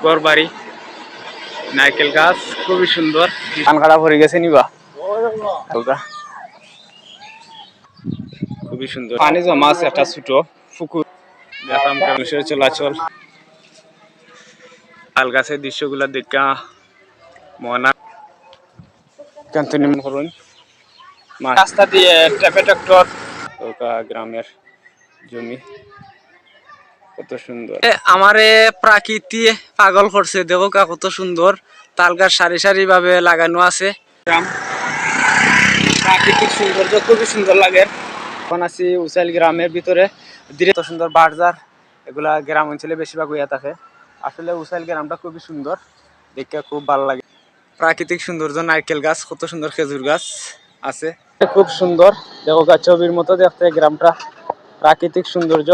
গড়বাড়ি নারকেল গাছ খুবই সুন্দর। ধান কাটা ভরে গেছে নিবা হালকা, খুবই সুন্দর। পানি জমা আছে একটা ছোট পুকুর, দেখলাম মানুষের চলাচল। তাল গাছের দৃশ্যগুলো দেখা মনা কন্টিনিউ করুন। রাস্তা দিয়ে ট্রাক্টর গ্রামের জমি কত সুন্দর। আমারে প্রাকৃতি পাগল করছে, দেখো কত সুন্দর তাল গাছ সারি সারি ভাবে লাগানো আছে। গ্রাম প্রাকৃতিক সৌন্দর্য খুবই সুন্দর লাগে। এখন আছি উচাইল গ্রামের ভিতরে, কত সুন্দর বাজার, এগুলা গ্রাম অঞ্চলে বেশিরভাগ হইয়া থাকে। আসলে উচাইল গ্রামটা খুবই সুন্দর, দেখতে খুব ভালো লাগে। প্রাকৃতিক সৌন্দর্য, নারকেল গাছ, কত সুন্দর খেজুর গাছ আছে, খুব সুন্দর। দেখো ছবির মতো দেখতে গ্রামটা, প্রাকৃতিক সৌন্দর্য।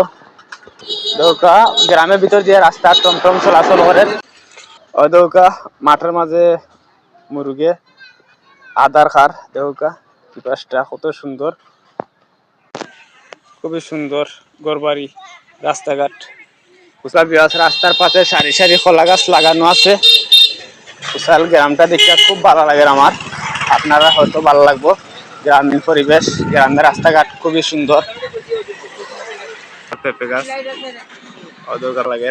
দৌকা গ্রামের ভিতর দিয়ে রাস্তা টমটম চলাচল করে। দৌকা মাঠের মাঝে মুরগে আদার খার, দৌকা পাশটা কত সুন্দর, খুবই সুন্দর। গড়বাড়ি রাস্তাঘাট, রাস্তার পাশে সারি সারি কলা গাছ লাগানো আছে। উচাইল গ্রামটা দেখতে খুব ভালো লাগে আমার, আপনারা হয়তো ভালো লাগবো। গ্রামীণ পরিবেশ, গ্রামের রাস্তাঘাট খুবই সুন্দর। পেঁপে গাছ অদরকার লাগে,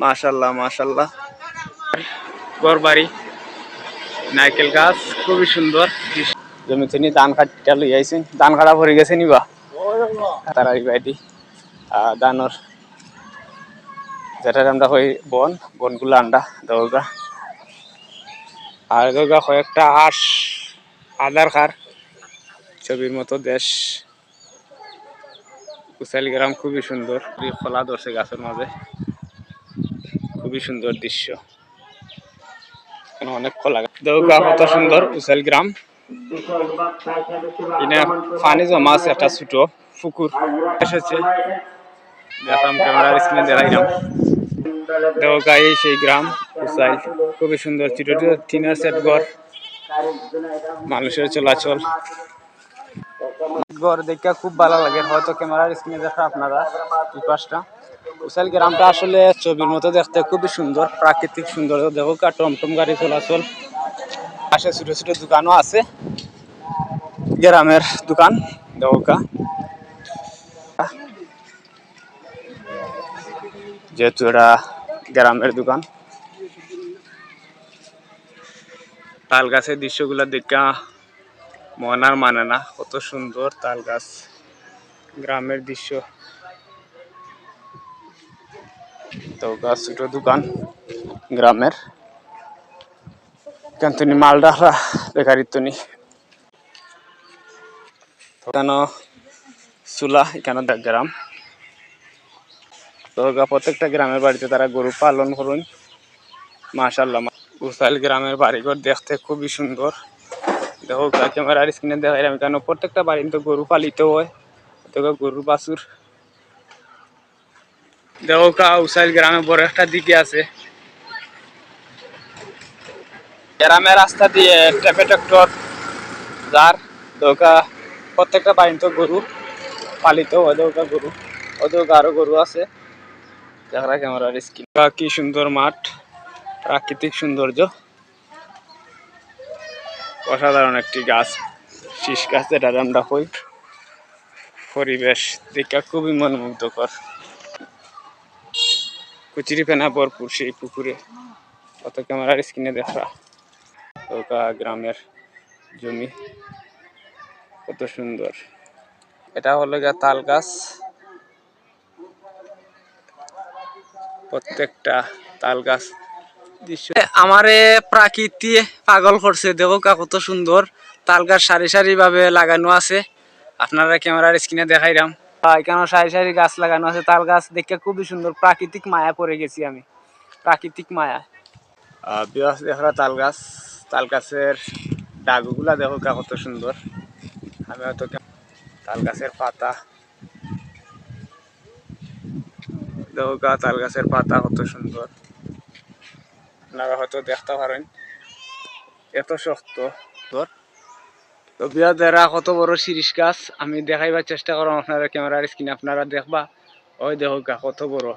মাশাআল্লাহ মাশাআল্লাহ। গড়বাড়ি নারকেল গাছ খুবই সুন্দর। জমিতে নি ধান কাটা লই আইছেন, ধান কাটা ভরে গেছে নিবা তারা বাইদি ধানর যেটা আমরা হই বনগুলো আন্ডা দৌগা, আর দৌগা কয়েকটা আধার খার ছবির মতো দেশ। উচাইল গ্রাম খুবই সুন্দর, খোলা ধরছে গাছের মাঝে, খুবই সুন্দর দৃশ্য। অনেক খোলা দৌগা, কত সুন্দর উচাইল গ্রাম। পানি জমা আছে একটা ছোট পুকুর এসেছে, দেখলাম ক্যামেরার স্ক্রিনে দেখাইলাম। দৌগা এই সেই গ্রাম উচাইল, খুবই সুন্দর। ছোট টিনের সেট ঘর, মানুষের চলাচল। ঘর দেখে খুব ভালো লাগে, হয়তো ক্যামেরার স্ক্রিনে দেখা আপনারা এই পাশটা। উচাইল গ্রামটা আসলে ছবির মতো দেখতে খুবই সুন্দর, প্রাকৃতিক সৌন্দর্য। দেখো টমটম গাড়ি চলাচল, পাশে ছোট ছোট দোকানও আছে, গ্রামের দোকান। দেখো যেহেতু এটা গ্রামের দোকান। তাল গাছের দৃশ্যগুলো দেখা মন আর মানে না, কত সুন্দর তাল গাছ, গ্রামের দৃশ্য। তো গাছ ছোট দোকান গ্রামের, কিন্তু মালদা বেকারিত্ব নি কেন চুলা এখানে গ্রাম। তো প্রত্যেকটা গ্রামের বাড়িতে তারা গরু পালন করুন, মাশাআল্লাহ। উচাইল গ্রামের বাড়িঘর দেখতে খুবই সুন্দর। দেখো ক্যামেরার স্ক্রিনে দেখাইলাম, কেন প্রত্যেকটা বাড়িতে গরু পালিত হয়, গরুর বাছুর। দেখো উচাইল গ্রামে বড় একটা দিকে আছে, গ্রামের রাস্তা দিয়ে ট্রাক্টর যার দৌকা প্রত্যেকটা বাড়িতে গরু পালিত হয়। দৌকা গরু ওদৌকা আরো গরু আছে, দেখা ক্যামেরার স্ক্রিন। কি সুন্দর মাঠ, প্রাকৃতিক সৌন্দর্য, অসাধারণ একটি গাছ, শীষ গাছ যেটা আমরা হই। পরিবেশ দেখা খুবই মনোমুগ্ধকর, কুচিরি ফেনা ভরপুর সেই পুকুরে, কত ক্যামেরার স্ক্রিনে দেখা। দৌকা গ্রামের জমি কত সুন্দর। এটা হলো গিয়া তাল গাছ, প্রত্যেকটা তাল গাছ দৃশ্য আমারে প্রাকৃতি পাগল করছে। দেখো কত সুন্দর তাল গাছ সারি সারি ভাবে লাগানো আছে, আপনারা ক্যামেরার স্ক্রিনে দেখাইলাম। এখানে সারি সারি গাছ লাগানো আছে, তাল গাছ দেখে খুবই সুন্দর, প্রাকৃতিক মায়া পড়ে গেছি আমি, প্রাকৃতিক মায়া। দেখা তাল গাছ, তাল গাছের ডাগুগুলা দেখো কত সুন্দর। আমি হয়তো তাল গাছের পাতা, দেখো তাল গাছের পাতা কত সুন্দর, আপনারা হয়তো দেখতে পারেন, এত শক্ত। তো বিয়াদেরা কত বড় শিরিষ গাছ, আমি দেখাইবার চেষ্টা করলাম আপনারা ক্যামেরার স্ক্রিনে, আপনারা দেখবা। ওই দেখো কত বড়